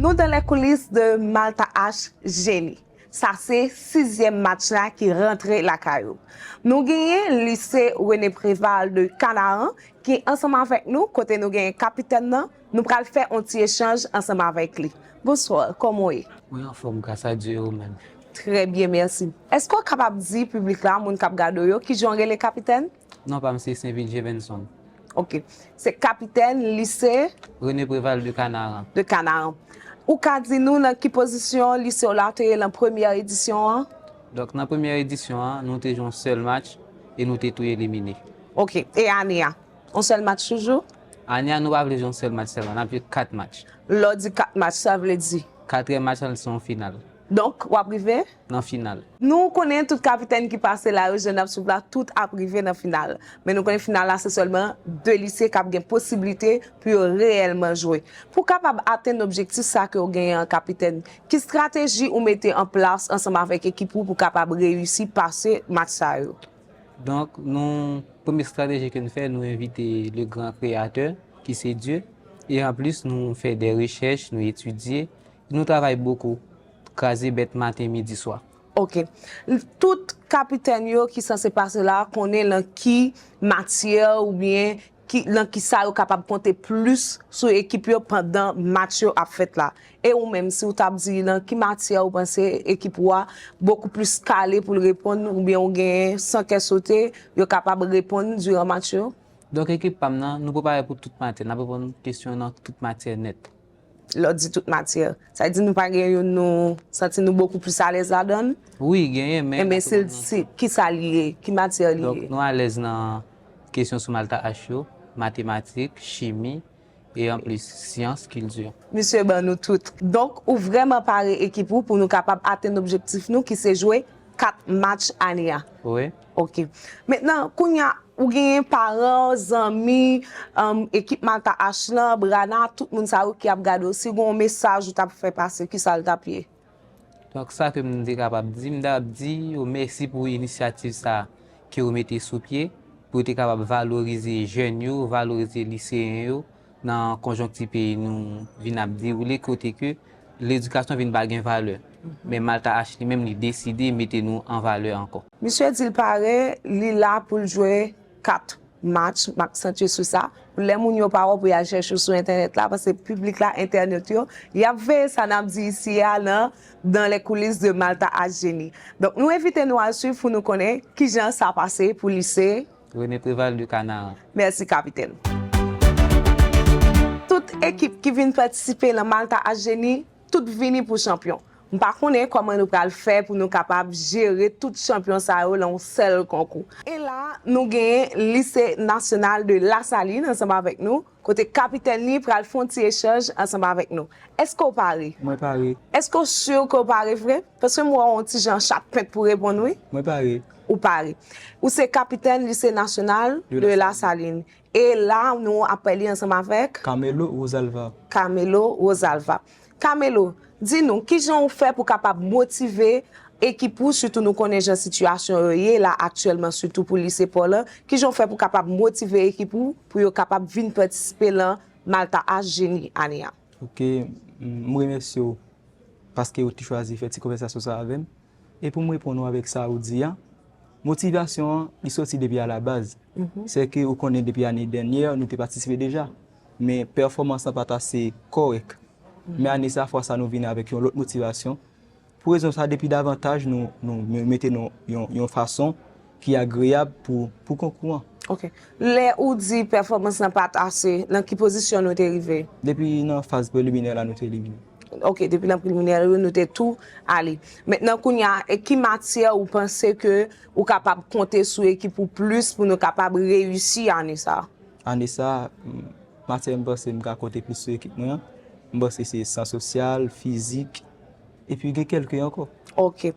Nous dans les coulisses de Malta H Génie. Ça c'est sixième match là qui rentre la caillou. Nous gagnons lycée René Préval de Canaan qui est ensemble avec nous. Côté nous gagnons capitaine là, nous allons faire un petit échange ensemble avec lui. Bonsoir, comment est? Oui, en forme, grâce à Dieu même. Très bien, merci. Est-ce qu'on est capable de dire public là, mon cap gado yo, qui joue le capitaine? Non, pas M. Saint-Villiers Benson. OK. C'est capitaine lycée René Préval de Canaan. de Canaan. Ou ka di nous dans quelle position lycée là en première édition? Hein? Donc, dans la première édition, nous avons joué un seul match et nous avons tout éliminé. OK. Et Ania? Un seul match toujours? Ania, nous avons joué un seul match seulement. Nous avons joué 4 matchs. L'autre dit 4 matchs, ça veut dire. 4e match, elles sont en finale. Donc, ou arrivé? En finale. Nous connaissons tout capitaine qui passe là, Genève sous là, tout arrivé dans la finale. Mais nous connaissons finale là, c'est seulement 2 lycées qui ont une possibilité pour réellement jouer. Pour capable atteindre l'objectif ça que vous gagnez en capitaine, quelle stratégie vous mettez en place ensemble avec l'équipe pour capable réussir passer match ça? Donc, la première stratégie que nous faisons, nous inviter le grand créateur, qui c'est Dieu. Et en plus, nous faisons des recherches, nous étudions. Nous travaillons beaucoup, craser bête matin, midi, soir. OK. Tout capitaine yo qui censé passer là, connaît dans qui matière ou bien dans qui ça est capable de compter plus sur l'équipe yo pendant match yo a fait là. Et ou même si vous t'a dit dans qui matière vous pensez équipe wa beaucoup plus calé pour répondre ou bien on gagne sans qu'elle sauter, yo capable de répondre durant match yo. Donc l'équipe PAM nous préparons pour toute matière, nous répondre une question dans toute matière nette. L'autre dit toute matière. Ça veut dire nous pas gagner nous sentir nous beaucoup plus à l'aise là-dedans. Oui, gagner mais mais c'est qui ça lié, qui matière lié. Donc nous à l'aise dans question sur Malta HO, mathématiques, chimie et en plus sciences, culture. Monsieur ben nous toutes. Donc ou vraiment paré équipe pour nous capable atteindre l'objectif nous qui c'est jouer 4 matchs année. Oui. OK. Maintenant, kounya ou gen parents, amis, équipe Malta H là, Brana, tout le monde ça qui a regardé si gon message ou t'a fait passer qui ça le tapier. Donc ça que je suis capable de dire, je dis merci pour l'initiative ça que vous mettez sous pied pour être capable de valoriser les jeunes, valoriser les lycéens dans la conjoncture pays nous venons dérouler côté que l'éducation vient de une valeur. Mais Malta H lui-même il décidé de mettre nous en valeur encore. Monsieur dit paraît, il est là pour jouer 4 matchs, m'accentuer sur ça. Les moun yo pas pour aller chercher sur internet là parce que public là internet yo, il y avait ça n'a dit ici là dans les coulisses de Malta H Génie. Donc nous invitons nous à suivre pour nous connaître qui gens ça passé pour lycée René Préval du Canaan. Merci capitaine. Toute équipe qui vient participer dans Malta H Génie, toute vini pour champion. Par contre, comment nous pouvons le faire pour nous capables de gérer tout champion ça dans un seul concours. Et là, nous avons le lycée national de La Saline ensemble avec nous. Côté capitaine li pour faire un petit échange ensemble avec nous. Est-ce qu'on parle? Moi parle. Est-ce qu'on sûr qu'on parle vrai? Parce que moi, on petit Jean chaque pète pour répondre oui. Moi parle. Ou parle. Ou c'est capitaine lycée national de La Saline. Et là, nous appelons ensemble avec Camelo Rosalva. Camelo Rosalva. Camelo, dis-nous, qui j'en fait pour capable motiver équipe surtout nous connaissons la situation là actuellement surtout pour lycée Paul qui j'en fait pour capable motiver équipe pour capable venir participer là Malta H Génie année. OK, moi remercie parce que vous avez choisi faire cette conversation ça avec et pour me répondre avec ça vous dit motivation il sorti depuis à la base. C'est que vous connaissez depuis l'année dernière nous avons participé déjà mais performance n'a pas assez correct. Mais année ça fois ça nous vient avec une autre motivation. Pour raison ça depuis davantage nous mettons une façon qui est agréable pour concours. OK. Les ou dit performance n'a pas assez dans quelle position nous est arrivé? Depuis la phase préliminaire là nous est éliminé. OK, depuis la préliminaire nous était tout allé. Maintenant qu'on y a qui matière ou pensez que ou capable compter sur équipe pour plus pour nous capable réussir année ça. Année ça matière me pense me compter plus sur équipe moi. Me c'est sciences sociales, physique et puis quelques encore. OK.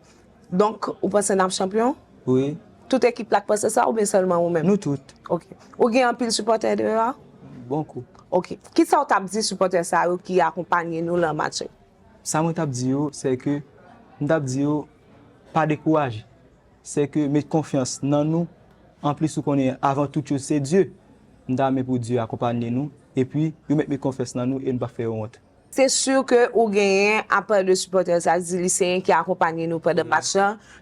Donc vous pensez nous champion? Oui. Toute équipe là pense ça ou bien seulement vous-même? Nous toutes. OK. Ou gagne un pile supporter de là? Bon coup. OK. Qui ça t'a dit supporter ça qui accompagne nous dans match? Ça moi t'a dit c'est que m't'a dit pas décourager. C'est que mettre confiance dans nous. En plus qu'on est avant toute chose c'est Dieu. M't'a mis pour Dieu accompagner nous et puis mettre confiance dans nous et ne pas faire honte. c'est sûr que ou gagne après de supporters ça dit lycéens qui accompagnent nous pendant match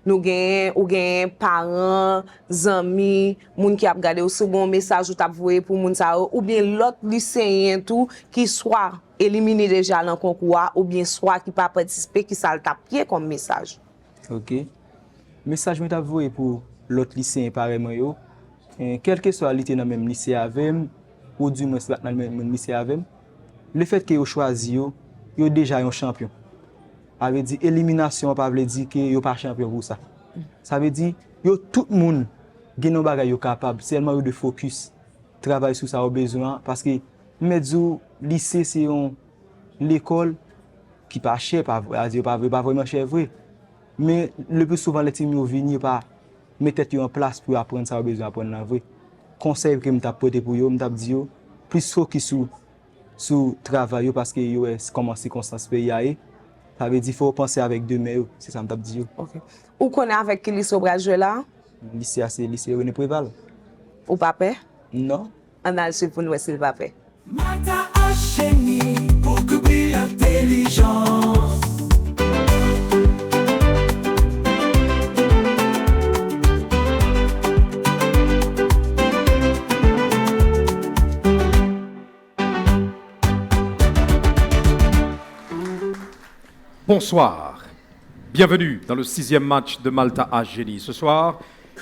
nous gagne ou gagne parents amis moun qui a regardé au second message ou t'a voyé pour moun ça ou bien l'autre lycéen tout qui soit éliminé déjà dans concours ou bien soit qui pas participer qui ça le tape pied comme message. OK. Message moi t'a voyé pour l'autre lycéen pareillement yo. Quel que soit l'été dans même lycée avec ou du moins dans le même lycée avec le fait que yo choisi yo déjà un champion. Ça veut dire élimination pas veut dire que yo pas champion pour ça. Ça veut dire yo tout le monde gen un bagay yo capable seulement yo de focus travail sur ça au besoin parce que medou lycée c'est l'école qui pas cher pas vraiment cher vrai. Mais le plus souvent les teams yo venir pas mettre tête en place pour apprendre ça au besoin apprendre en vrai. Conseil que m't'a porté pour yo m't'a dit yo plus focus sur travail parce que yo est comment circonstance pays a. Ça veut dire faut penser avec deux mains, c'est ça m't'a dit. OK. Ou connaît avec qui lycée Bras jouer là? Lycée c'est lycée René Préval. Ou pas peur? Non. On a le suivre pour nous s'il pas peur. Malta H génie pour couvrir l'intelligence. Bonsoir, bienvenue dans le 6e match de Malta H Génie. Ce soir,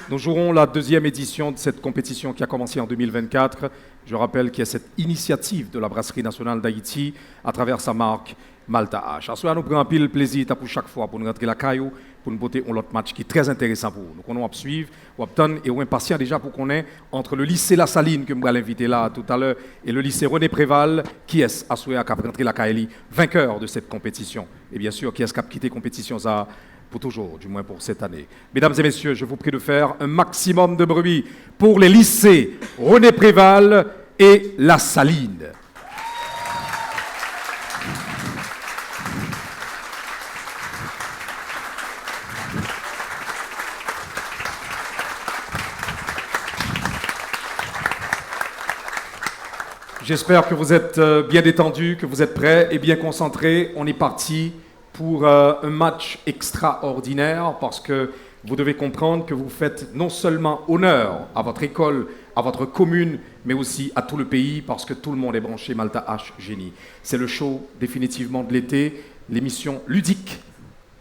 nous jouerons la 2e édition de cette compétition qui a commencé en 2024. Je rappelle qu'il y a cette initiative de la Brasserie nationale d'Haïti à travers sa marque Malta H. Alors, nous prenons un pile plaisir pour chaque fois pour nous rentrer la caillou, pour nous porter un autre match qui est très intéressant pour nous. Nous allons suivre, ou attendre et on est impatient déjà pour qu'on ait entre le lycée La Saline que je vais l'inviter là tout à l'heure et le lycée René Préval qui est assuré à rentrer la caillou, vainqueur de cette compétition. Et bien sûr, qui est qui a quitté la compétition ça pour toujours, du moins pour cette année. Mesdames et messieurs, je vous prie de faire un maximum de bruit pour les lycées René Préval et La Saline. J'espère que vous êtes bien détendus, que vous êtes prêts et bien concentrés. On est parti pour un match extraordinaire parce que vous devez comprendre que vous faites non seulement honneur à votre école, à votre commune, mais aussi à tout le pays parce que tout le monde est branché Malta H Génie. C'est le show définitivement de l'été, l'émission ludique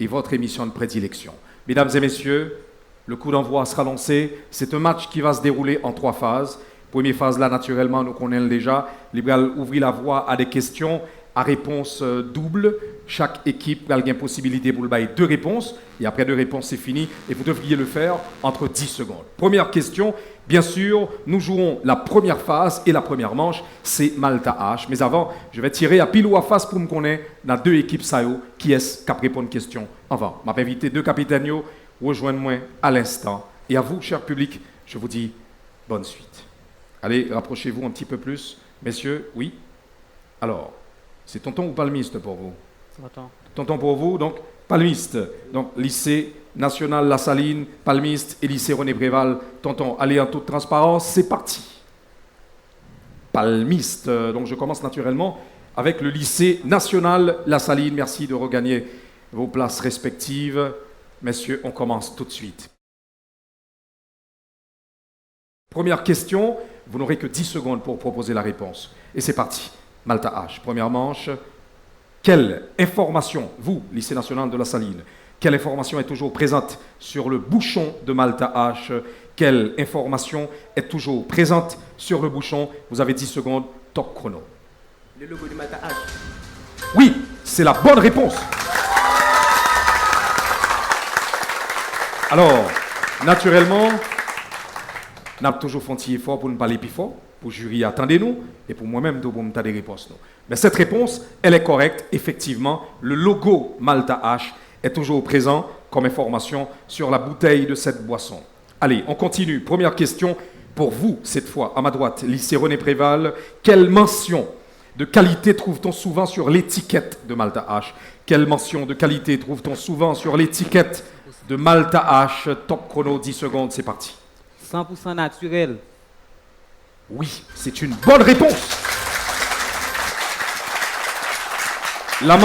et votre émission de prédilection. Mesdames et messieurs, le coup d'envoi sera lancé. C'est un match qui va se dérouler en 3 phases. Première phase là, naturellement, nous connaissons déjà. Libéral ouvrir la voie à des questions à réponse double. Chaque équipe a une possibilité pour le bailler 2 réponses. Et après 2 réponses, c'est fini. Et vous devriez le faire entre 10 secondes. Première question. Bien sûr, nous jouerons la première phase et la première manche, c'est Malta H. Mais avant, je vais tirer à pile ou à face pour me connaître dans 2 équipes SAO qui est qui répond une question avant. Je vais inviter 2 capitaines. Rejoignez-moi à l'instant. Et à vous, cher public, je vous dis bonne suite. Allez, rapprochez-vous un petit peu plus. Messieurs, oui. Alors, c'est tonton ou palmiste pour vous? Tonton. Tonton pour vous, donc palmiste. Donc, lycée national La Saline, palmiste et lycée René Préval. Tonton, allez en toute transparence, c'est parti. Palmiste. Donc, je commence naturellement avec le lycée national La Saline. Merci de regagner vos places respectives. Messieurs, on commence tout de suite. Première question, vous n'aurez que 10 secondes pour proposer la réponse. Et c'est parti. Malta H, première manche. Quelle information, vous, lycée national de La Saline, quelle information est toujours présente sur le bouchon de Malta H? Quelle information est toujours présente sur le bouchon? Vous avez 10 secondes, top chrono. Le logo du Malta H. Oui, c'est la bonne réponse. Alors, naturellement, n'a toujours fait effort pour ne pas aller plus fort, pour jury attendez-nous, et pour moi-même, pour me des réponses. Mais cette réponse, elle est correcte. Effectivement, le logo Malta H est toujours présent comme information sur la bouteille de cette boisson. Allez, on continue. Première question pour vous, cette fois, à ma droite, lycée René Préval. Quelle mention de qualité trouve-t-on souvent sur l'étiquette de Malta H? Quelle mention de qualité trouve-t-on souvent sur l'étiquette de Malta H? Top chrono, 10 secondes, c'est parti. 100% naturel. Oui, c'est une bonne réponse. La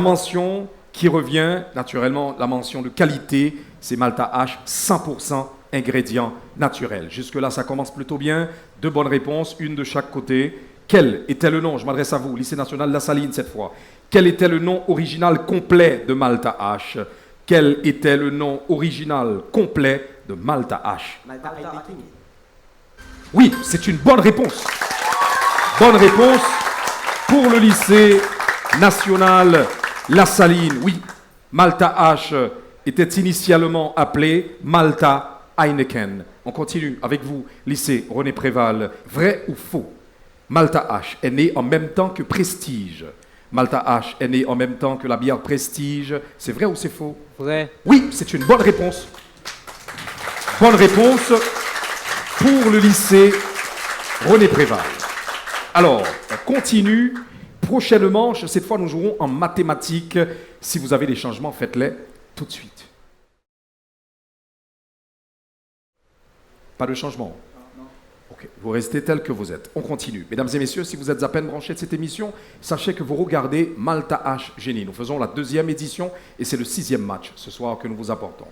mention qui revient, naturellement, la mention de qualité, c'est Malta H, 100% ingrédients naturels. Jusque-là, ça commence plutôt bien. 2 bonnes réponses, une de chaque côté. Quel était le nom, je m'adresse à vous, lycée national La Saline cette fois. Quel était le nom original complet de Malta H? Quel était le nom original complet de Malta H? Malta Haïti. Oui, c'est une bonne réponse. Bonne réponse pour le lycée national La Saline. Oui, Malta H était initialement appelé Malta Heineken. On continue avec vous, lycée René Préval. Vrai ou faux? Malta H est né en même temps que Prestige. Malta H est né en même temps que la bière Prestige. C'est vrai ou c'est faux? Vrai. Oui, c'est une bonne réponse. Bonne réponse pour le lycée René Préval. Alors, on continue. Prochaine manche, cette fois, nous jouerons en mathématiques. Si vous avez des changements, faites-les tout de suite. Pas de changement? Ok, vous restez tel que vous êtes. On continue. Mesdames et messieurs, si vous êtes à peine branchés de cette émission, sachez que vous regardez Malta H Génie. Nous faisons la 2e édition et c'est le 6e match ce soir que nous vous apportons.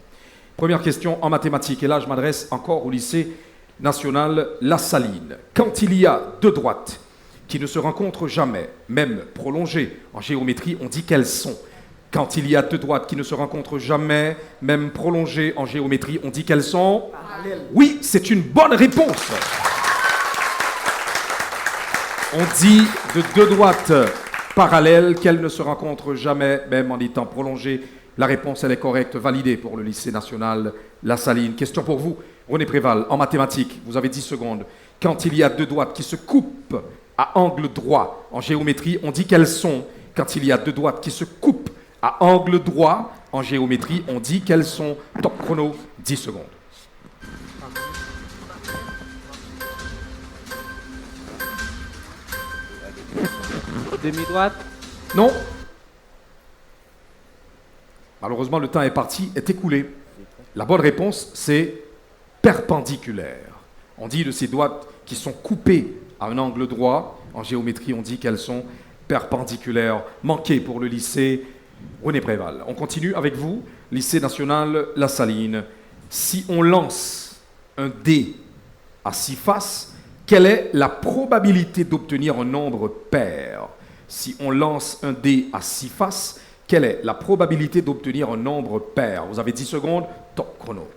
Première question en mathématiques. Et là, je m'adresse encore au lycée national La Saline. Quand il y a 2 droites qui ne se rencontrent jamais, même prolongées en géométrie, on dit qu'elles sont. Quand il y a 2 droites qui ne se rencontrent jamais, même prolongées en géométrie, on dit qu'elles sont parallèles. Oui, c'est une bonne réponse. On dit de 2 droites parallèles qu'elles ne se rencontrent jamais, même en étant prolongées. La réponse, elle est correcte, validée pour le lycée national La Saline. Question pour vous, René Préval, en mathématiques, vous avez 10 secondes. Quand il y a 2 droites qui se coupent à angle droit en géométrie, on dit qu'elles sont. Quand il y a 2 droites qui se coupent à angle droit en géométrie, on dit qu'elles sont. Top chrono, 10 secondes. Demi-droite. Non. Malheureusement, le temps est parti, est écoulé. La bonne réponse, c'est perpendiculaire. On dit de ces droites qui sont coupées à un angle droit. En géométrie, on dit qu'elles sont perpendiculaires. Manqué pour le lycée René Préval. On continue avec vous, lycée national La Saline. Si on lance un dé à 6 faces, quelle est la probabilité d'obtenir un nombre pair? Si on lance un dé à 6 faces, quelle est la probabilité d'obtenir un nombre pair? Vous avez 10 secondes, top chrono.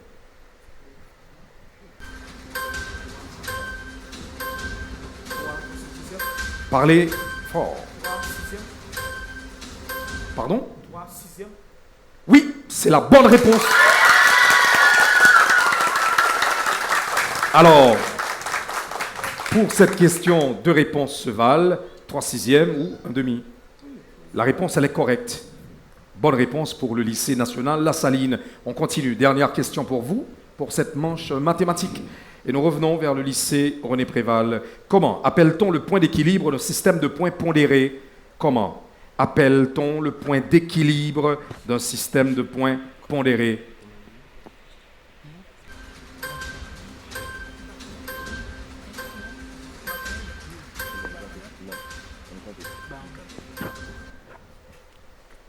Parlez fort. Pardon? 3, 6e. Oui, c'est la bonne réponse. Alors, pour cette question, 2 réponses se valent, 3 sixièmes ou un demi. La réponse, elle est correcte. Bonne réponse pour le lycée national La Saline. On continue. Dernière question pour vous, pour cette manche mathématique. Et nous revenons vers le lycée René Préval. Comment appelle-t-on le point d'équilibre d'un système de points pondérés? Comment appelle-t-on le point d'équilibre d'un système de points pondérés?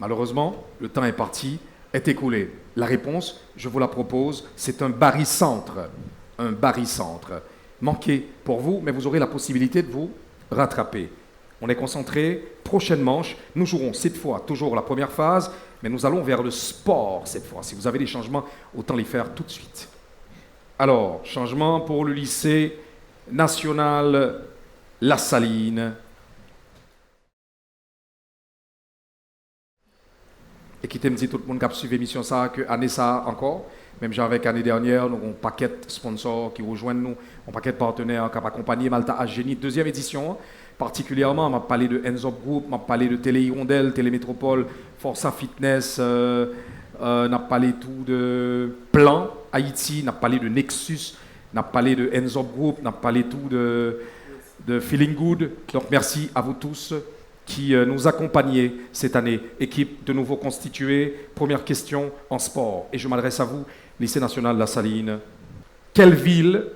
Malheureusement, le temps est parti, est écoulé. La réponse, je vous la propose, c'est un barycentre. Un barycentre. Manqué pour vous, mais vous aurez la possibilité de vous rattraper. On est concentré. Prochaine manche, nous jouerons cette fois toujours la première phase, mais nous allons vers le sport cette fois. Si vous avez des changements, autant les faire tout de suite. Alors, changement pour le lycée national La Saline. Et qui me dit tout le monde qui a suivi l'émission ça, que année ça encore, même avec l'année dernière, nous avons un paquet de sponsors qui rejoignent nous, un paquet de partenaires qui ont accompagné Malta H Génie, 2e édition. Particulièrement, on m'a parlé de Enzop Group, on m'a parlé de Télé Hirondelle, Télémétropole, Força Fitness, on a parlé tout de Plan Haïti, on a parlé de Nexus, on a parlé de Enzop Group, on a parlé tout de Feeling Good. Donc merci à vous tous qui nous accompagnez cette année. Équipe de nouveau constituée. Première question en sport. Et je m'adresse à vous, lycée national La Saline. Quelle ville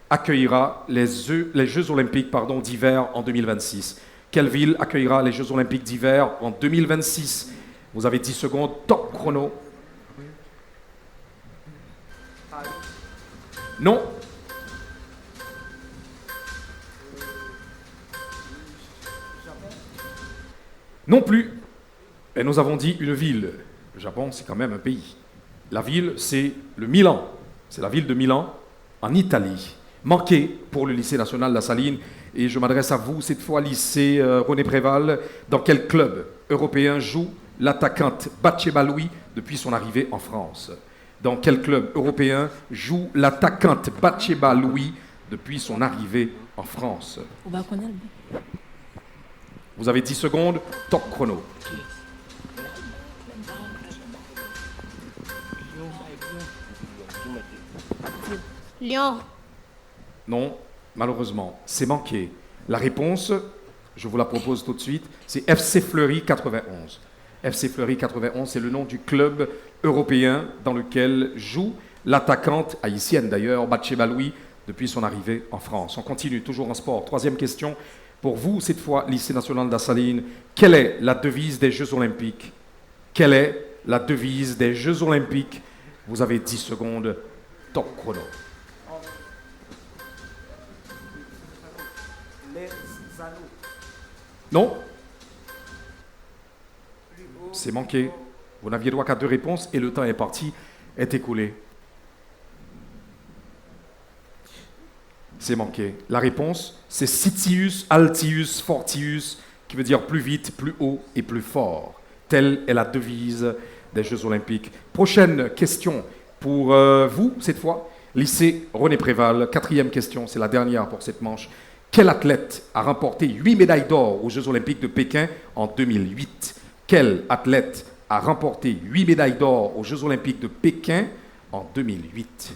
accueillera les Jeux olympiques d'hiver en 2026? Quelle ville accueillera les Jeux Olympiques d'hiver en 2026? Vous avez 10 secondes, top chrono. Non. Non plus. Et nous avons dit une ville. Le Japon, c'est quand même un pays. La ville, c'est le Milan. C'est la ville de Milan, en Italie. Manqué pour le lycée national La Saline. Et je m'adresse à vous, cette fois, lycée René Préval. Dans quel club européen joue l'attaquante Batsheba Louis depuis son arrivée en France? Dans quel club européen joue l'attaquante Batsheba Louis depuis son arrivée en France? Vous avez 10 secondes, top chrono. Lyon. Non, malheureusement, c'est manqué. La réponse, je vous la propose tout de suite, c'est FC Fleury 91. FC Fleury 91, c'est le nom du club européen dans lequel joue l'attaquante, haïtienne d'ailleurs, Batsheba Louis, depuis son arrivée en France. On continue, toujours en sport. Troisième question, pour vous, cette fois, lycée national de la Saline, quelle est la devise des Jeux Olympiques? Quelle est la devise des Jeux Olympiques? Vous avez 10 secondes, top chrono. Non? C'est manqué. Vous n'aviez droit qu'à 2 réponses et le temps est parti, est écoulé. C'est manqué. La réponse, c'est Citius, Altius, Fortius, qui veut dire plus vite, plus haut et plus fort. Telle est la devise des Jeux Olympiques. Prochaine question pour vous, cette fois. Lycée René Préval. 4e question, c'est la dernière pour cette manche. Quel athlète a remporté 8 médailles d'or aux Jeux Olympiques de Pékin en 2008? Quel athlète a remporté 8 médailles d'or aux Jeux Olympiques de Pékin en 2008?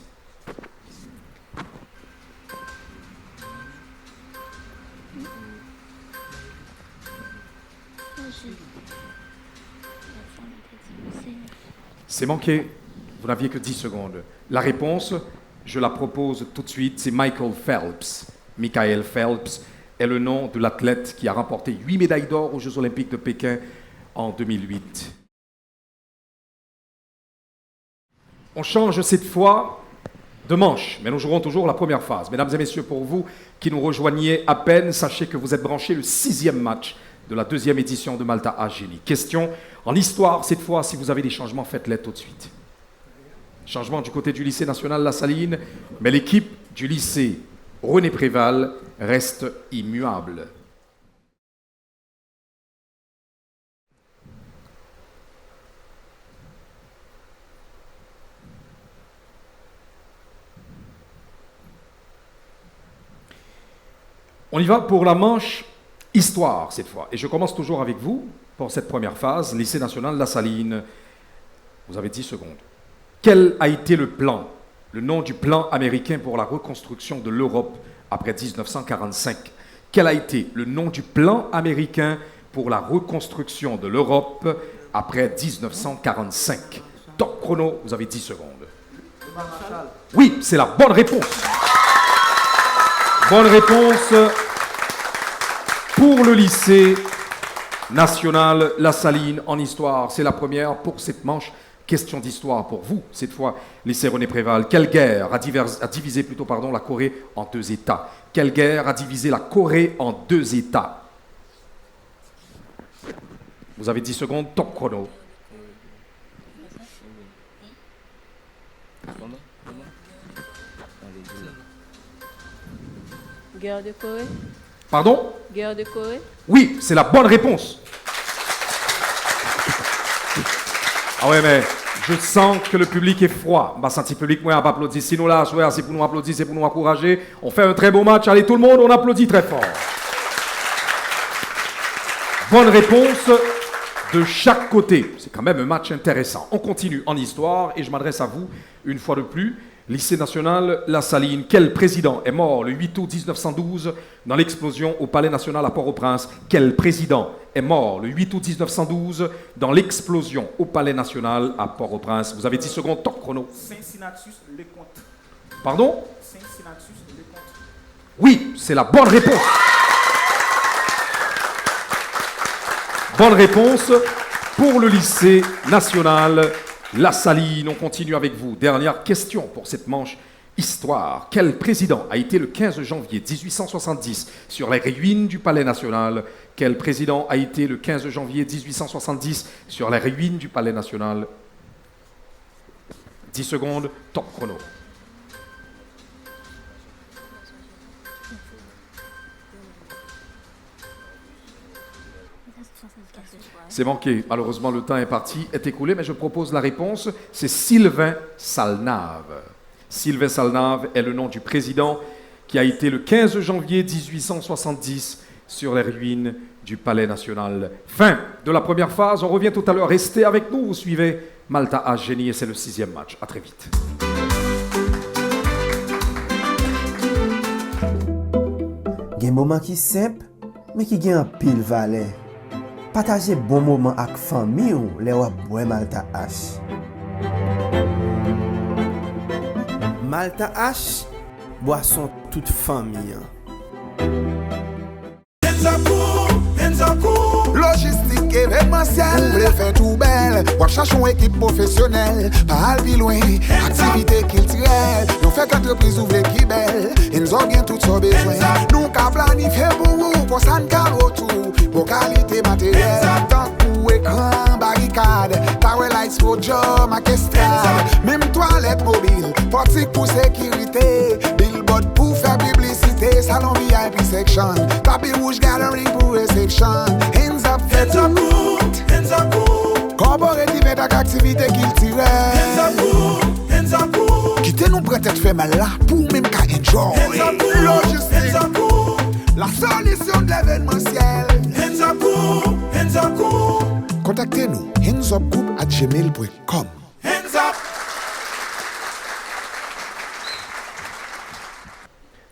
C'est manqué. Vous n'aviez que 10 secondes. La réponse, je la propose tout de suite, c'est Michael Phelps. Michael Phelps est le nom de l'athlète qui a remporté 8 médailles d'or aux Jeux Olympiques de Pékin en 2008. On change cette fois de manche, mais nous jouerons toujours la première phase. Mesdames et messieurs, pour vous qui nous rejoignez à peine, sachez que vous êtes branchés le 6e match de la 2e édition de Malta H Génie. Question en histoire, cette fois, si vous avez des changements, faites-les tout de suite. Changement du côté du lycée national La Saline, mais l'équipe du lycée René Préval reste immuable. On y va pour la manche histoire cette fois. Et je commence toujours avec vous pour cette première phase, lycée national La Saline. Vous avez 10 secondes. Quel a été le plan, le nom du plan américain pour la reconstruction de l'Europe après 1945? Quel a été le nom du plan américain pour la reconstruction de l'Europe après 1945? Top chrono, vous avez 10 secondes. Oui, c'est la bonne réponse. Bonne réponse pour le lycée national La Saline en histoire. C'est la première pour cette manche. Question d'histoire pour vous, cette fois, lycée René Préval. Quelle guerre a divisé la Corée en 2 États? Quelle guerre a divisé la Corée en 2 États? Vous avez 10 secondes, top chrono. Guerre de Corée. Pardon? Guerre de Corée. Oui, c'est la bonne réponse. Ah ouais, mais je sens que le public est froid. Bah, senti public, moi, pas applaudir. Si nous là, c'est pour nous applaudir, c'est pour nous encourager. On fait un très beau match. Allez, tout le monde, on applaudit très fort. Bonne réponse de chaque côté. C'est quand même un match intéressant. On continue en histoire et je m'adresse à vous une fois de plus. Lycée national La Saline. Quel président est mort le 8 août 1912 dans l'explosion au Palais national à Port-au-Prince? Quel président est mort le 8 août 1912 dans l'explosion au Palais national à Port-au-Prince? Vous avez 10 secondes, top chrono. Cincinnatus Leconte. Pardon? Cincinnatus Leconte. Oui, c'est la bonne réponse. Bonne réponse pour le lycée national La Saline. On continue avec vous. Dernière question pour cette manche histoire. Quel président a été le 15 janvier 1870 sur les ruines du Palais national? Quel président a été le 15 janvier 1870 sur les ruines du Palais national? 10 secondes, top chrono. C'est manqué. Malheureusement, le temps est parti, est écoulé, mais je propose la réponse. C'est Sylvain Salnave. Sylvain Salnave est le nom du président qui a été le 15 janvier 1870 sur les ruines du Palais national. Fin de la première phase. On revient tout à l'heure. Restez avec nous. Vous suivez Malta H Génie et c'est le 6e match. À très vite. Il y a un moment qui est simple, mais qui a un pile valet. Partager bon moment avec famille ou les boire Malta H. Malta H, boisson toute famille. Logistique événementielle, vous voulez faire tout belle. Ou chercher une équipe professionnelle, pas aller loin. Activité culturelle, nous fait qu'entreprise ouvre qui belle. Et nous avons tout ce besoin. Nous avons planifié pour vous, pour ça nous avons retour. Pour qualité matérielle, tant pour écran, barricade, tower lights pour job, orchestral. Même toilette mobile, portique pour sécurité. Billboard pour faire publicité, salon VIP section. Tapis rouge gathering pour réception. Hands up, faites up, hands up, corporative et activité culturelle. Hands up, quittez-nous peut-être fait mal là pour même qu'à enjoy. Logistique, la solution de l'événementiel. Hands up, contactez-nous, handsupgroup@gmail.com. Hands up.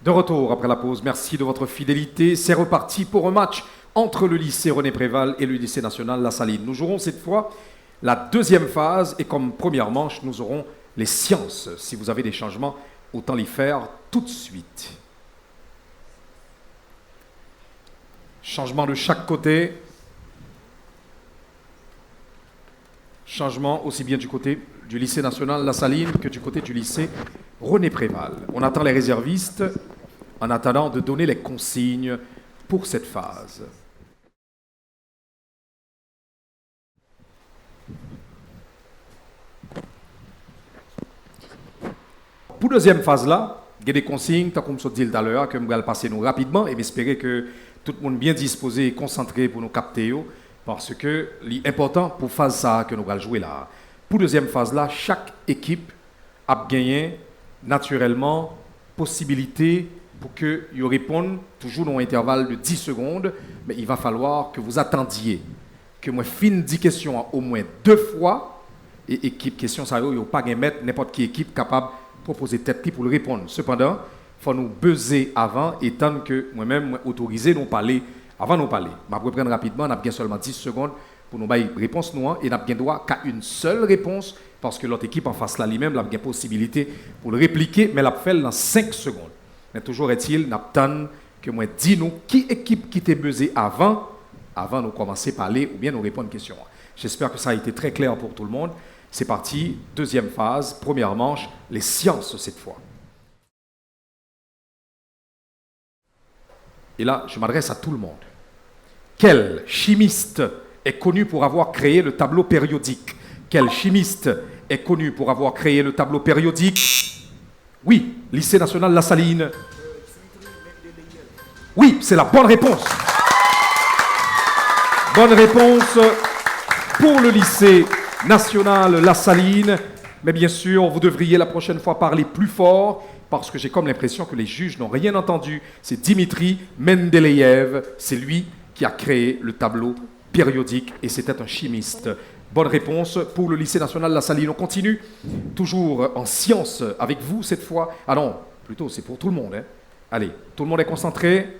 De retour après la pause, merci de votre fidélité. C'est reparti pour un match entre le lycée René Préval et le lycée national La Saline. Nous jouerons cette fois la deuxième phase et comme première manche, nous aurons les sciences. Si vous avez des changements, autant les faire tout de suite. Changement de chaque côté. Changement aussi bien du côté du lycée national La Saline que du côté du lycée René Préval. On attend les réservistes en attendant de donner les consignes pour cette phase. Pour la deuxième phase-là, il y a des consignes, comme je dit tout à l'heure, que nous allons passer nous rapidement et espérer que tout le monde bien disposé et concentré pour nous capter, parce que l'important pour phase ça que nous allons jouer là. Pour la deuxième phase-là, chaque équipe a gagné naturellement possibilité pour que vous répondiez toujours dans un intervalle de 10 secondes, mais il va falloir que vous attendiez que moi fin 10 questions au moins 2 fois et équipe question ça yo pas gain mettre n'importe qui équipe capable de proposer tête pour le répondre. Cependant, il faut nous buzzer avant et tant que moi-même autorisé nous parler avant nous parler. Je vais reprendre rapidement, on a bien seulement 10 secondes pour nous donner réponse nous et on a bien droit qu'à une seule réponse parce que l'autre équipe en face là lui-même a bien possibilité pour le répliquer mais l'a fait dans 5 secondes. Mais toujours est-il, n'attend que moi dis-nous qui équipe qui t'est buzzé avant nous commencer à parler ou bien nous répondre aux questions. J'espère que ça a été très clair pour tout le monde. C'est parti, deuxième phase, première manche, les sciences cette fois. Et là, je m'adresse à tout le monde. Quel chimiste est connu pour avoir créé le tableau périodique? Quel chimiste est connu pour avoir créé le tableau périodique? Oui, lycée national La Saline. Oui, c'est la bonne réponse. Bonne réponse pour le lycée national La Saline. Mais bien sûr, vous devriez la prochaine fois parler plus fort parce que j'ai comme l'impression que les juges n'ont rien entendu. C'est Dimitri Mendeleïev, c'est lui qui a créé le tableau périodique et c'était un chimiste. Bonne réponse pour le lycée national La Saline. On continue, toujours en sciences avec vous cette fois. Ah non, plutôt c'est pour tout le monde. Hein. Allez, tout le monde est concentré.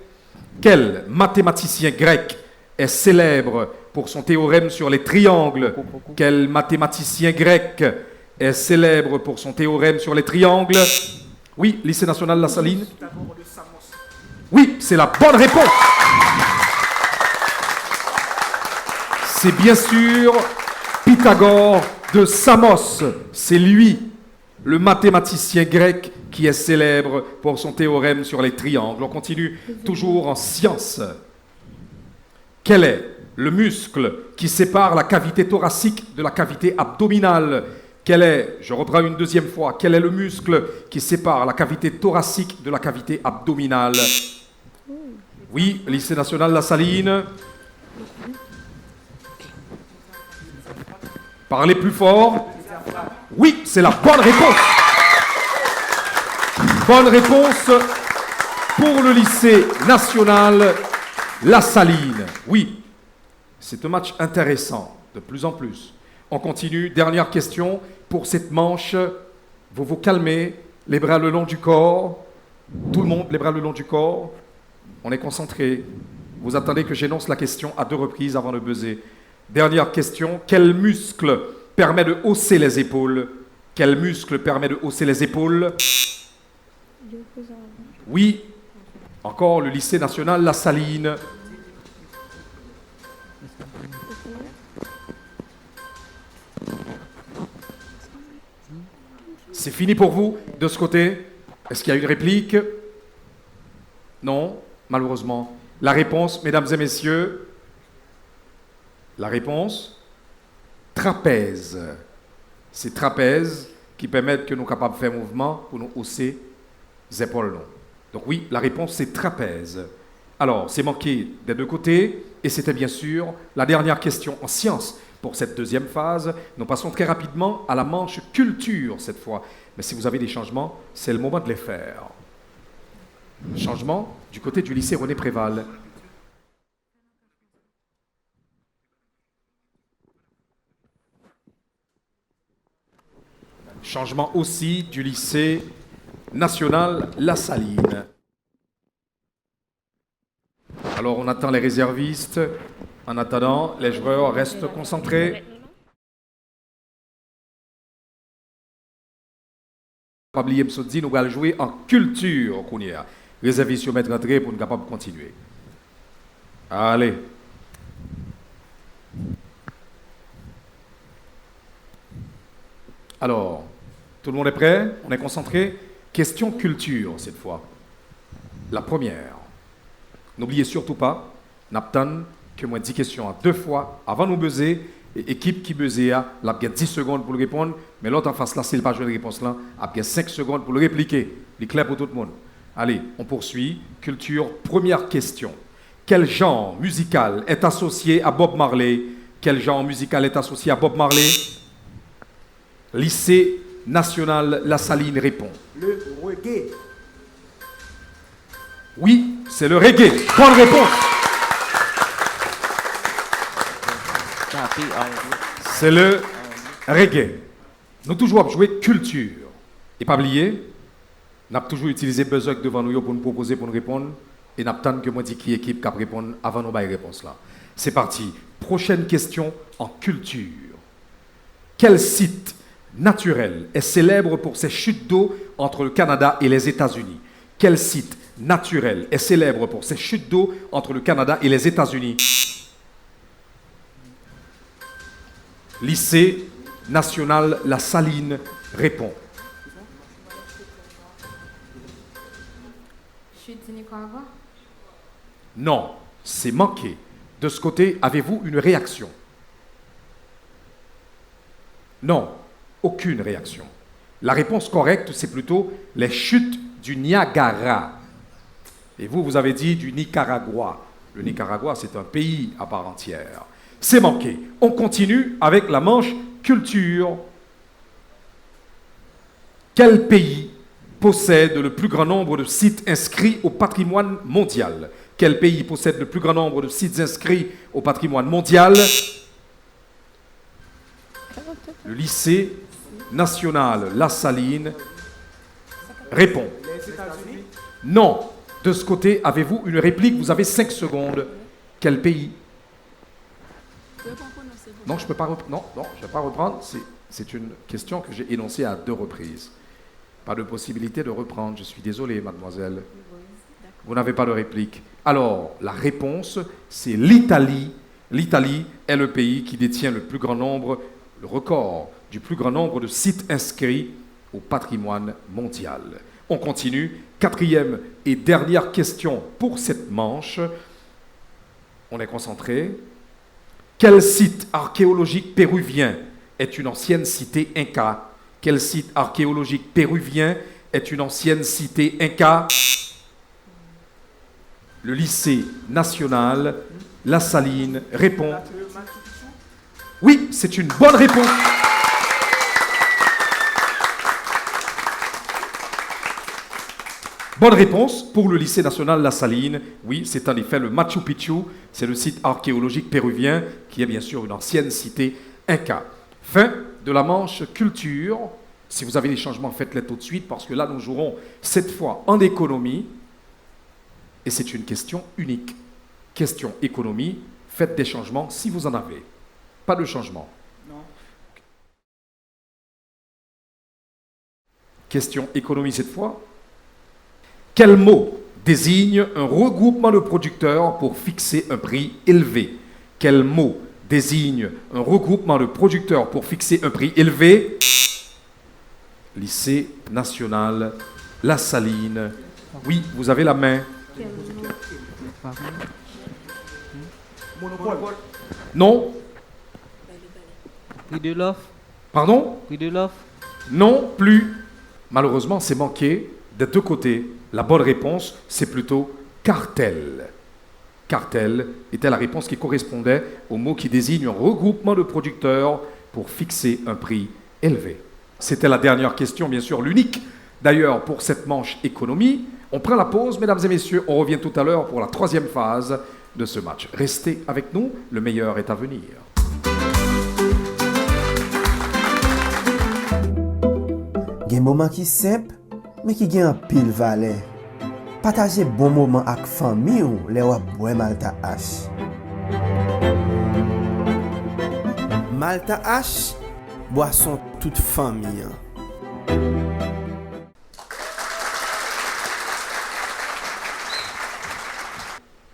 Quel mathématicien grec est célèbre pour son théorème sur les triangles? Quel mathématicien grec est célèbre pour son théorème sur les triangles? Oui, lycée national La Saline. Oui, c'est la bonne réponse. C'est bien sûr Pythagore de Samos. C'est lui, le mathématicien grec qui est célèbre pour son théorème sur les triangles. On continue toujours en sciences. Quel est le muscle qui sépare la cavité thoracique de la cavité abdominale? Quel est, je reprends une deuxième fois, quel est le muscle qui sépare la cavité thoracique de la cavité abdominale? Oui, lycée national La Saline. Parlez plus fort. Oui, c'est la bonne réponse. Bonne réponse pour le lycée national La Saline. Oui, c'est un match intéressant, de plus en plus. On continue. Dernière question pour cette manche. Vous vous calmez, les bras le long du corps. Tout le monde, les bras le long du corps. On est concentré. Vous attendez que j'énonce la question à 2 reprises avant de buzzer. Dernière question. Quel muscle permet de hausser les épaules? Quel muscle permet de hausser les épaules? Oui. Encore le lycée national La Saline. C'est fini pour vous de ce côté? Est-ce qu'il y a une réplique? Non, malheureusement. La réponse, mesdames et messieurs, la réponse, trapèze. C'est trapèze qui permettent que nous sommes capables de faire mouvement pour nous hausser les épaules. Donc oui, la réponse, c'est trapèze. Alors, c'est manqué des 2 côtés, et c'était bien sûr la dernière question en sciences pour cette deuxième phase. Nous passons très rapidement à la manche culture cette fois. Mais si vous avez des changements, c'est le moment de les faire. Changement du côté du lycée René Préval. Changement aussi du lycée national La Saline. Alors on attend les réservistes. En attendant, les joueurs restent concentrés. Pas oublier Msodzi, nous allons jouer en culture. Réservez sur mettre entrée pour nous capables de continuer. Allez. Alors, tout le monde est prêt? On est concentré? Question culture cette fois. La première. N'oubliez surtout pas, Naptan, que moi 10 questions à 2 fois avant nous buzzer. Et équipe qui buzzer, là, il y a 10 secondes pour le répondre, mais l'autre en face là, s'il n'a pas joué la réponse là, il y a 5 secondes pour le répliquer. Il est clair pour tout le monde. Allez, on poursuit. Culture, première question. Quel genre musical est associé à Bob Marley? Quel genre musical est associé à Bob Marley? Lycée national La Saline répond. Le reggae. Oui, c'est le reggae. Bonne réponse. C'est le reggae. Nous toujours jouer culture. Et pas oublier, nous avons toujours utilisé buzzer devant nous pour nous proposer, pour nous répondre. Et nous avons que moi dit qui équipe qui répondre avant nos réponses là. C'est parti. Prochaine question en culture. Quel site naturel est célèbre pour ses chutes d'eau entre le Canada et les États-Unis? Quel site naturel est célèbre pour ses chutes d'eau entre le Canada et les États-Unis? Lycée national La Saline répond. Chute du Nicaragua. Non, c'est manqué. De ce côté, avez-vous une réaction? Non, aucune réaction. La réponse correcte, c'est plutôt les chutes du Niagara. Et vous, vous avez dit du Nicaragua. Le Nicaragua, c'est un pays à part entière. C'est manqué. On continue avec la manche culture. Quel pays possède le plus grand nombre de sites inscrits au patrimoine mondial? Quel pays possède le plus grand nombre de sites inscrits au patrimoine mondial? Le lycée national La Saline répond. Non. De ce côté, avez-vous une réplique? Vous avez 5 secondes. Quel pays? Non, je ne peux pas reprendre. Non, je ne vais pas reprendre. C'est une question que j'ai énoncée à 2 reprises. Pas de possibilité de reprendre. Je suis désolé, mademoiselle. Vous n'avez pas de réplique. Alors, la réponse, c'est l'Italie. L'Italie est le pays qui détient le record du plus grand nombre de sites inscrits au patrimoine mondial. On continue. Quatrième et dernière question pour cette manche. On est concentré. Quel site archéologique péruvien est une ancienne cité inca? Quel site archéologique péruvien est une ancienne cité inca? Le lycée national La Saline répond. Oui, c'est une bonne réponse. Bonne réponse pour le lycée national La Saline. Oui, c'est en effet le Machu Picchu. C'est le site archéologique péruvien qui est bien sûr une ancienne cité inca. Fin de la manche culture. Si vous avez des changements, faites-les tout de suite parce que là, nous jouerons cette fois en économie. Et c'est une question unique. Question économie. Faites des changements si vous en avez. Pas de changement. Non. Question économie cette fois. Quel mot désigne un regroupement de producteurs pour fixer un prix élevé? Quel mot désigne un regroupement de producteurs pour fixer un prix élevé? Lycée national La Saline. Oui, vous avez la main. Non. Prix de l'offre. Pardon? Prix de l'offre. Non plus. Malheureusement, c'est manqué des deux côtés. La bonne réponse, c'est plutôt cartel. Cartel était la réponse qui correspondait au mot qui désigne un regroupement de producteurs pour fixer un prix élevé. C'était la dernière question, bien sûr, l'unique. D'ailleurs, pour cette manche économie, on prend la pause, mesdames et messieurs. On revient tout à l'heure pour la troisième phase de ce match. Restez avec nous, le meilleur est à venir. Gen moment qui simple, mais qui gen pile valeur. Partager bon moment avec famille ou les wap boire Malta H. Malta H, boisson toute famille.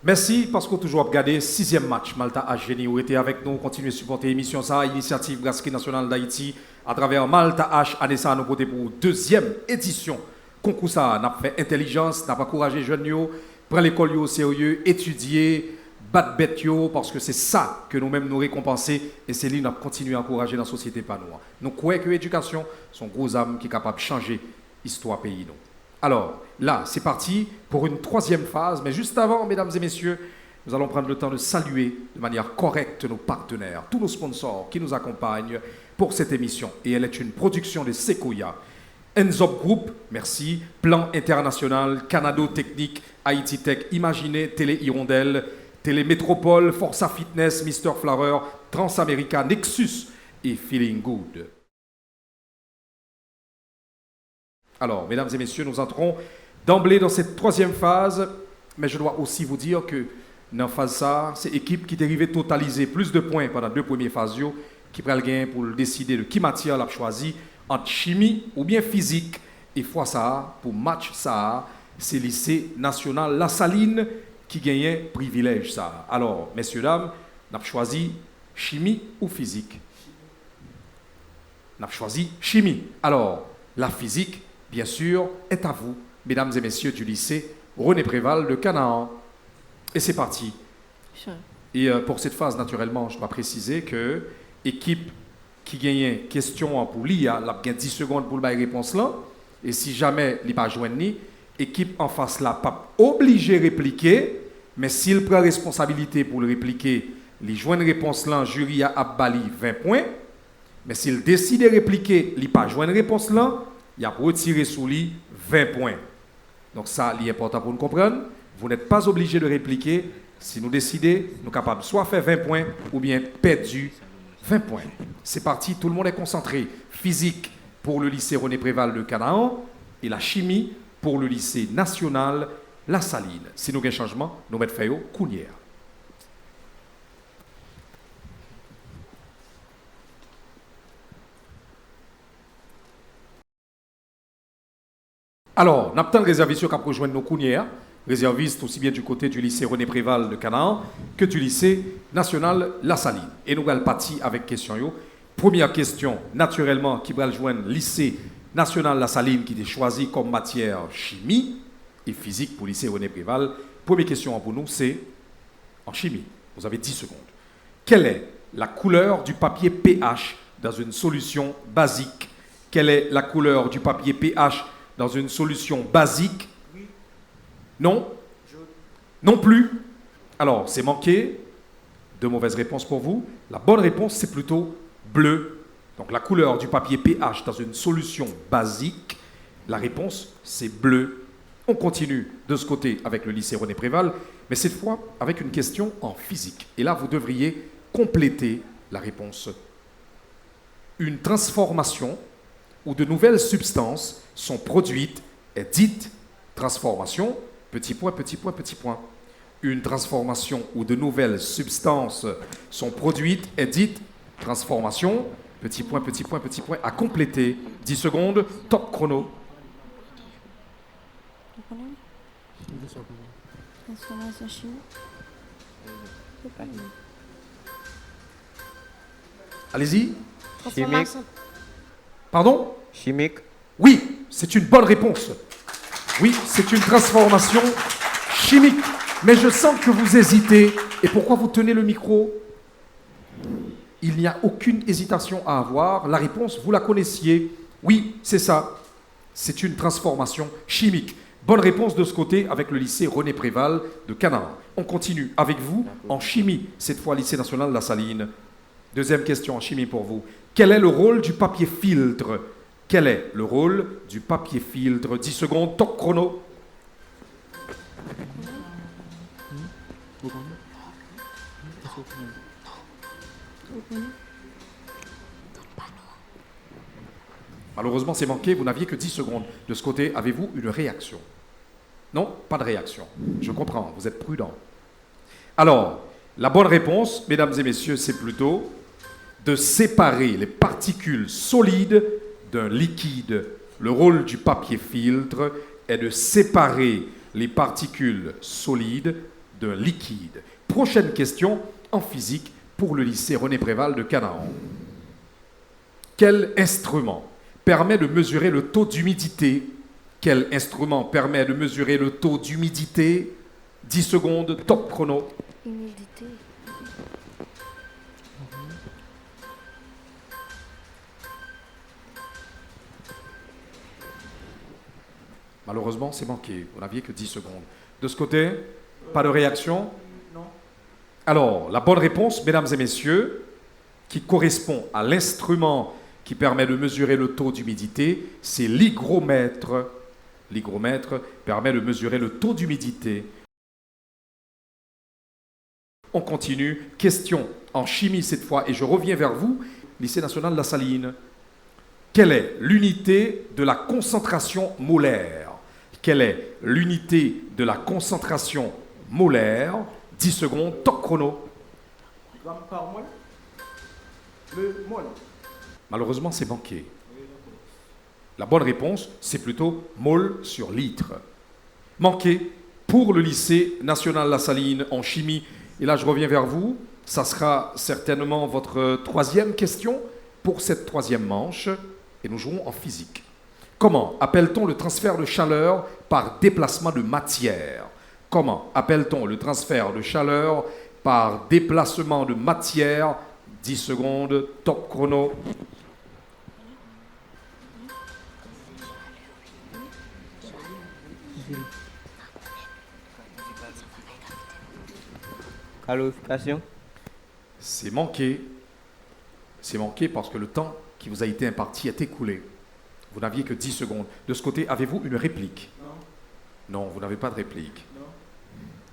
Merci parce qu'on a toujours regardé sixième match Malta H Génie. Vous été avec nous, continuez à supporter l'émission ça, initiative Brasserie nationale d'Haïti à travers Malta H. Année ça à nos côtés pour deuxième édition. Concours ça, n'a fait intelligence, n'a pas encouragé jeunes yo, prendre l'école yo au sérieux, étudier, battre bête yo, parce que c'est ça que nous-mêmes nous récompenser et c'est lui nous continuer à encourager dans la société pas nous. Nous croyons que l'éducation sont gros âmes qui est capable de changer l'histoire pays nous. Alors, là, c'est parti pour une troisième phase. Mais juste avant, mesdames et messieurs, nous allons prendre le temps de saluer de manière correcte nos partenaires, tous nos sponsors qui nous accompagnent pour cette émission. Et elle est une production de Sequoia. Enzop Group, merci. Plan International, Canado Technique, Haïti Tech, Imaginez, Télé Hirondelle, Télé Métropole, Força Fitness, Mr. Flower, Transamerica, Nexus et Feeling Good. Alors, mesdames et messieurs, nous entrons d'emblée dans cette troisième phase, mais je dois aussi vous dire que dans la phase ça, c'est l'équipe qui est arrivée totaliser plus de points pendant deux premières phases, qui prend le gain pour décider de qui matière l'a choisi, entre chimie ou bien physique. Et fois ça, pour match ça, c'est le lycée national La Saline qui gagnait privilège ça. Alors, messieurs, dames, on a choisi chimie ou physique? On a choisi chimie. Alors, la physique, bien sûr, est à vous, mesdames et messieurs du lycée René Préval de Canaan. Et c'est parti. Et pour cette phase, naturellement, je dois préciser que l'équipe qui gagne question pour l'IA, elle a 10 secondes pour le réponse là. Et si jamais il n'a pas joint ni, l'équipe en face là, pas obligé de répliquer, mais s'il prend responsabilité pour le répliquer, il joint une réponse là, jury a bali 20 points. Mais s'il décide de répliquer, il n'a pas joint une réponse là, il a retiré sous lui 20 points. Donc ça, c'est important pour nous comprendre. Vous n'êtes pas obligé de répliquer. Si nous décidons, nous sommes capables soit faire 20 points ou bien perdu 20 points. C'est parti, tout le monde est concentré. Physique pour le lycée René Préval de Canaan et la chimie pour le lycée national La Saline. Si nous avons un changement, nous mettons fait au Counière. Alors, nous avons une réservation qui a rejoindre nos Counières. réservistes aussi bien du côté du lycée René Préval de Canaan que du lycée national La Saline. Et nous allons partir avec question. Première question, naturellement, qui va rejoindre lycée national La Saline qui est choisi comme matière chimie et physique pour le lycée René Préval. Première question pour nous, c'est en chimie. Vous avez 10 secondes. Quelle est la couleur du papier pH dans une solution basique? Quelle est la couleur du papier pH dans une solution basique? Non? Non plus? Alors, c'est manqué. Deux mauvaises réponses pour vous. La bonne réponse, c'est plutôt bleu. Donc, la couleur du papier pH dans une solution basique, la réponse, c'est bleu. On continue de ce côté avec le lycée René Préval, mais cette fois avec une question en physique. Et là, vous devriez compléter la réponse. Une transformation où de nouvelles substances sont produites est dite transformation, petit point, petit point, petit point. Une transformation où de nouvelles substances sont produites est dite transformation, petit point, petit point, petit point, à compléter. 10 secondes, top chrono. Transformation chimique. Allez-y. Transformation. Pardon? Chimique. Oui, c'est une bonne réponse. Oui, c'est une transformation chimique. Mais je sens que vous hésitez. Et pourquoi vous tenez le micro? Il n'y a aucune hésitation à avoir. La réponse, vous la connaissiez. Oui, c'est ça. C'est une transformation chimique. Bonne réponse de ce côté avec le lycée René Préval de Canaan. On continue avec vous en chimie, cette fois lycée national La Saline. Deuxième question en chimie pour vous. Quel est le rôle du papier filtre? Quel est le rôle du papier filtre? 10 secondes, top chrono. Malheureusement, c'est manqué, vous n'aviez que 10 secondes. De ce côté, avez-vous une réaction? Non, pas de réaction. Je comprends, vous êtes prudent. Alors, la bonne réponse, mesdames et messieurs, c'est plutôt de séparer les particules solides d'un liquide. Le rôle du papier filtre est de séparer les particules solides d'un liquide. Prochaine question en physique pour le lycée René Préval de Canaan. Quel instrument permet de mesurer le taux d'humidité? Quel instrument permet de mesurer le taux d'humidité? 10 secondes, top chrono. Humidité. Malheureusement, c'est manqué. Vous n'aviez que 10 secondes. De ce côté, pas de réaction? Non. Alors, la bonne réponse, mesdames et messieurs, qui correspond à l'instrument qui permet de mesurer le taux d'humidité, c'est l'hygromètre. L'hygromètre permet de mesurer le taux d'humidité. On continue. Question en chimie cette fois, et je reviens vers vous, lycée national La Saline. Quelle est l'unité de la concentration molaire? Quelle est l'unité de la concentration molaire? 10 secondes, top chrono. Par mol? Le mol. Malheureusement, c'est manqué. La bonne réponse, c'est plutôt mol sur litre. Manqué pour le lycée national La Saline en chimie. Et là, je reviens vers vous. Ça sera certainement votre troisième question pour cette troisième manche. Et nous jouons en physique. Comment appelle-t-on le transfert de chaleur par déplacement de matière? Comment appelle-t-on le transfert de chaleur par déplacement de matière? 10 secondes, top chrono. Qualification. C'est manqué. C'est manqué parce que le temps qui vous a été imparti est écoulé. Vous n'aviez que 10 secondes. De ce côté, avez-vous une réplique? Non. Non, vous n'avez pas de réplique. Non.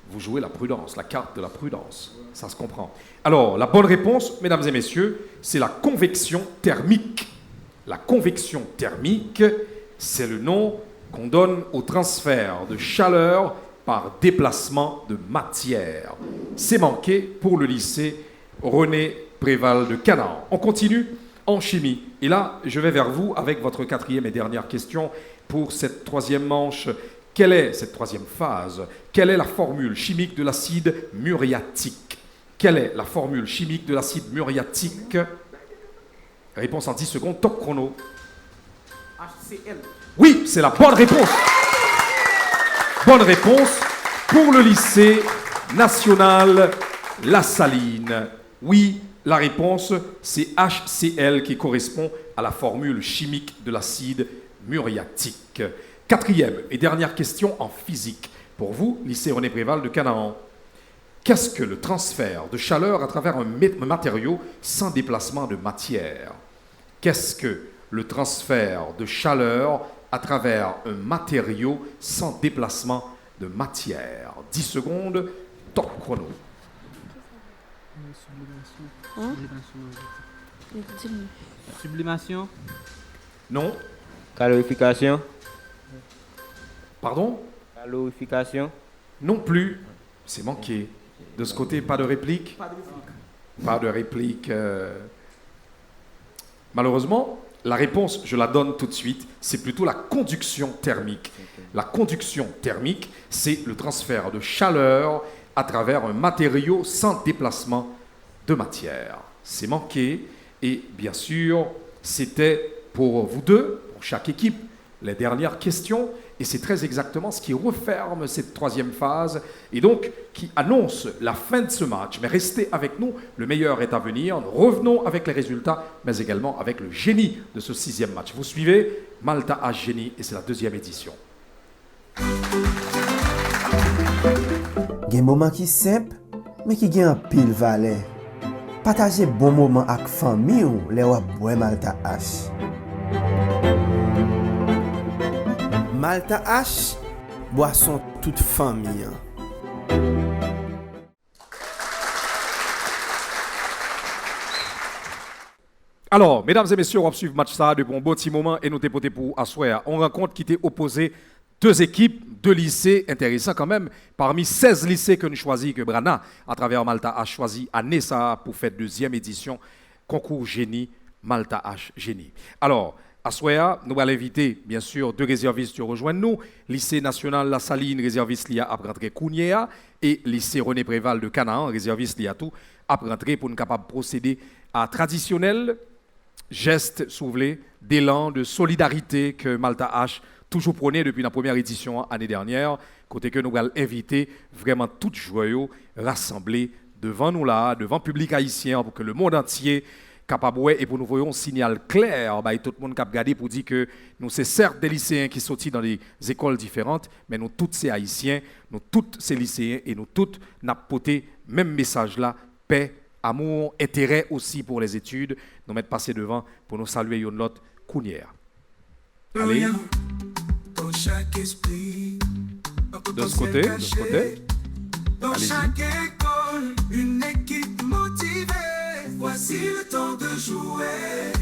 Vous jouez la prudence, la carte de la prudence. Ouais. Ça se comprend. Alors, la bonne réponse, mesdames et messieurs, c'est la convection thermique. La convection thermique, c'est le nom qu'on donne au transfert de chaleur par déplacement de matière. C'est manqué pour le lycée René Préval de Canaan. On continue en chimie. Et là, je vais vers vous avec votre quatrième et dernière question pour cette troisième manche. Quelle est cette troisième phase? Quelle est la formule chimique de l'acide muriatique? Quelle est la formule chimique de l'acide muriatique? Réponse en 10 secondes, top chrono. HCl. Oui, c'est la bonne réponse. Bonne réponse pour le lycée national La Saline. Oui, la réponse, c'est HCl qui correspond à la formule chimique de l'acide muriatique. Quatrième et dernière question en physique. Pour vous, lycée René Préval de Canaan. Qu'est-ce que le transfert de chaleur à travers un matériau sans déplacement de matière? Qu'est-ce que le transfert de chaleur à travers un matériau sans déplacement de matière? 10 secondes, top chrono. Hein? Sublimation. Non? Calorification. Pardon? Calorification. Non plus. C'est manqué. De ce côté, pas de réplique? Pas de réplique. Malheureusement, la réponse, je la donne tout de suite, c'est plutôt la conduction thermique. La conduction thermique, c'est le transfert de chaleur à travers un matériau sans déplacement de matière. C'est manqué. Et bien sûr, c'était pour vous deux, pour chaque équipe, les dernières questions. Et c'est très exactement ce qui referme cette troisième phase et donc qui annonce la fin de ce match. Mais restez avec nous, le meilleur est à venir. Nous revenons avec les résultats, mais également avec le génie de ce sixième match. Vous suivez Malta H Génie et c'est la deuxième édition. Gen moment qui simple, mais qui gen pile valeur. Partager bon moment avec famille ou les wap boire Malta H. Malta H, boisson toute famille. Alors, mesdames et messieurs, on va suivre le match ça depuis un bon petit moment et nous dépoter pour asseoir. On rencontre qui était opposé deux équipes, deux lycées intéressants quand même. Parmi 16 lycées que nous choisis, que Brana, à travers Malta a choisi année ça pour faire deuxième édition, concours génie, Malta H Génie. Alors, à Soya, nous allons inviter, bien sûr, deux réservistes qui rejoignent nous. Lycée national La Saline, réserviste l'IA à rentrer Kounia, et lycée René Préval de Canaan, réserviste l'IA tout, à rentrer pour nous capables de procéder à traditionnel geste soulevé d'élan de solidarité que Malta H toujours prôné depuis la première édition l'année dernière, côté que nous allons inviter vraiment tout joyeux rassemblés devant nous là, devant le public haïtien, pour que le monde entier capable et pour nous voyons un signal clair, bah, tout le monde cap regarder pour dire que nous c'est certes des lycéens qui sortent dans des écoles différentes, mais nous tous ces haïtiens, nous tous ces lycéens et nous tous n'a porté même message là, paix, amour, intérêt aussi pour les études, nous mettre passer devant pour nous saluer une autre counière. Allez. De ce côté, de ce côté. Dans chaque école, une équipe motivée. Voici le temps de jouer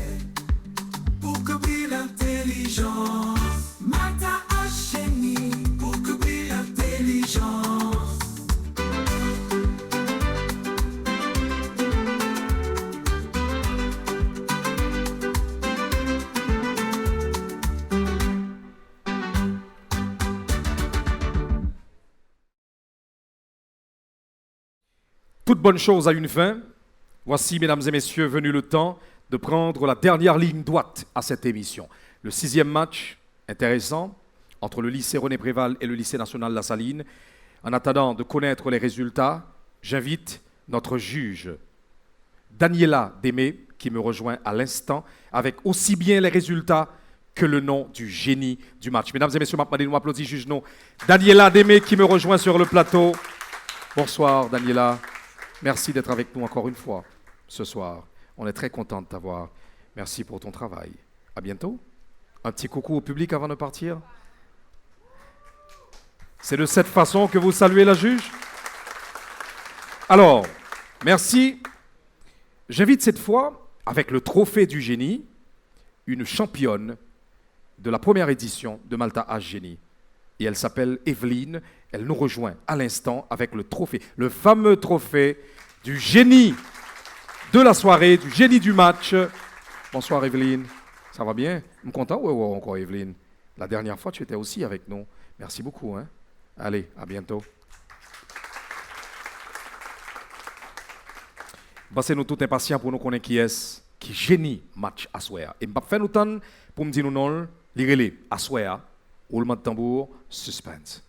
pour que brille l'intelligence. Malta H Génie pour que brille l'intelligence. Toute bonne chose a une fin. Voici, mesdames et messieurs, venu le temps de prendre la dernière ligne droite à cette émission. Le sixième match, intéressant, entre le lycée René Préval et le lycée national La Saline. En attendant de connaître les résultats, j'invite notre juge, Daniela Démé, qui me rejoint à l'instant, avec aussi bien les résultats que le nom du génie du match. Mesdames et messieurs, nous applaudissons juge non. Daniela Démé qui me rejoint sur le plateau. Bonsoir, Daniela. Merci d'être avec nous encore une fois ce soir. On est très content de t'avoir. Merci pour ton travail. À bientôt. Un petit coucou au public avant de partir. C'est de cette façon que vous saluez la juge? Alors, merci. J'invite cette fois, avec le trophée du génie, une championne de la première édition de Malta H Génie. Et elle s'appelle Evelyne. Elle nous rejoint à l'instant avec le trophée, le fameux trophée du génie de la soirée, du génie du match. Bonsoir Evelyne, ça va bien? Je suis content, oui, encore Evelyne. La dernière fois, tu étais aussi avec nous. Merci beaucoup. Hein. Allez, à bientôt. Nous tout impatients pour nous connaître qui génie match à soir. Et je vais faire nous temps pour me dire nous non, lirez-les à soir, roulement de tambour, suspense.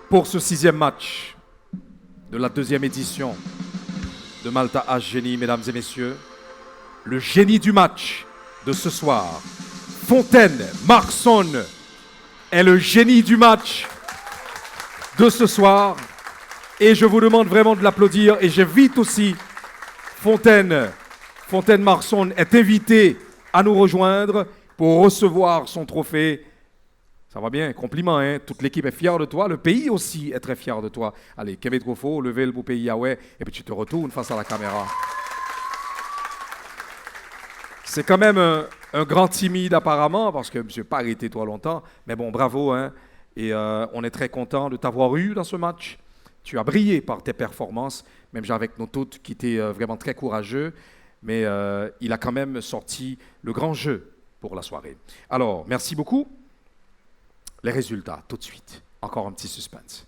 Pour ce 6e match de la 2e édition de Malta H Génie, mesdames et messieurs, le génie du match de ce soir, Fontaine Marxon, est le génie du match de ce soir. Et je vous demande vraiment de l'applaudir. Et j'invite aussi Fontaine Marxon est invité à nous rejoindre pour recevoir son trophée. Ça va bien, compliment, hein? Toute l'équipe est fière de toi, le pays aussi est très fier de toi. Allez, Kevin Trofo, levez le beau pays Yahweh, et puis tu te retournes face à la caméra. C'est quand même un grand timide apparemment, parce que je n'ai pas arrêté toi longtemps, mais bon, bravo, hein? Et on est très content de t'avoir eu dans ce match. Tu as brillé par tes performances, même avec nos toutes qui étaient vraiment très courageux, mais il a quand même sorti le grand jeu pour la soirée. Alors, merci beaucoup. Les résultats, tout de suite. Encore un petit suspense.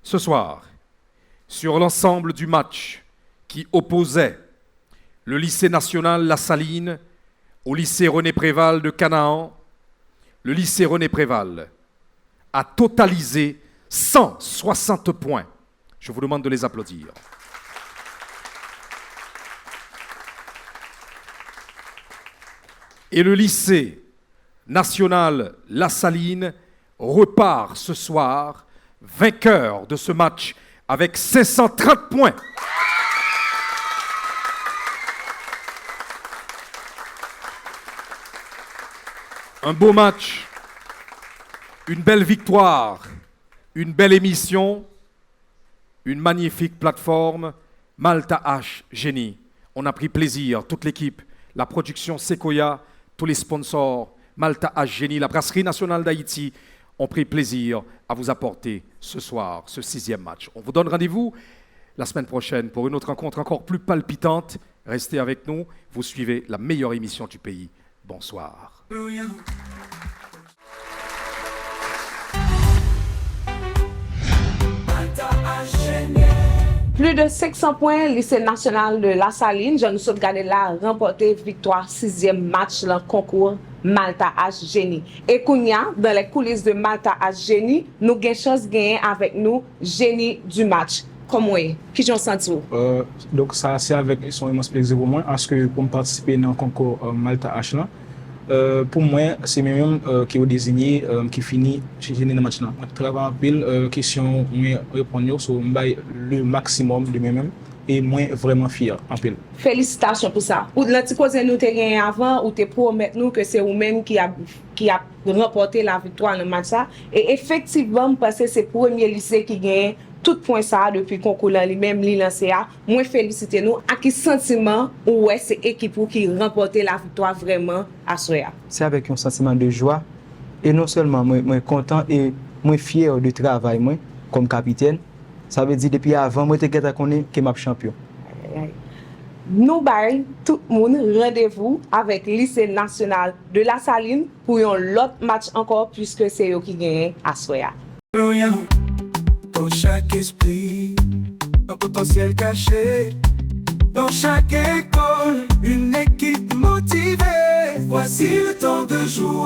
Ce soir, sur l'ensemble du match qui opposait le lycée national La Saline au lycée René Préval de Canaan, le lycée René Préval a totalisé 160 points. Je vous demande de les applaudir. Et le lycée national La Saline repart ce soir vainqueur de ce match avec 530 points. Un beau match, une belle victoire, une belle émission, une magnifique plateforme. Malta H Génie. On a pris plaisir, toute l'équipe, la production Sequoia, tous les sponsors, Malta H Génie, la Brasserie nationale d'Haïti ont pris plaisir à vous apporter ce soir, ce 6e match. On vous donne rendez-vous la semaine prochaine pour une autre rencontre encore plus palpitante. Restez avec nous, vous suivez la meilleure émission du pays. Bonsoir. Plus de 500 points, lycée national de La Saline, Jean Sauvegarde là, remporté victoire 6e match dans le concours Malta H Génie. Et Kounia, dans les coulisses de Malta H Génie, nous avons chance de gagner avec nous génie du match. Comment est-ce que j'en sens? Donc ça c'est avec son immense plaisir pour moi, parce que pour participer dans le concours Malta H là, pour moi, c'est même qui est désigné qui finit chez Génie dans le match. Je travaille en pile question, je réponds sur le maximum de moi-même et moi vraiment fier en pile. Félicitations pour ça. Ou l'anti cause nous te gagné avant ou te promettre nous que c'est vous-même qui a remporté la victoire dans le match ça. Et effectivement, parce que c'est le premier lycée qui gagne tout point ça depuis le concours lui-même li lancé a. Moi féliciter nous à qui sentiment ouais c'est équipe qui remporté la victoire vraiment à soir. C'est avec un sentiment de joie et non seulement moi content et moi fier du travail moi comme capitaine. Ça veut dire depuis avant moi t'ai connait que m'a champion. Nous bail tout le monde rendez-vous avec lycée national de La Saline pour un autre match encore puisque c'est eux qui gagnent à soir. Dans chaque esprit, un potentiel caché. Dans chaque école, une équipe motivée. Voici le temps de jouer.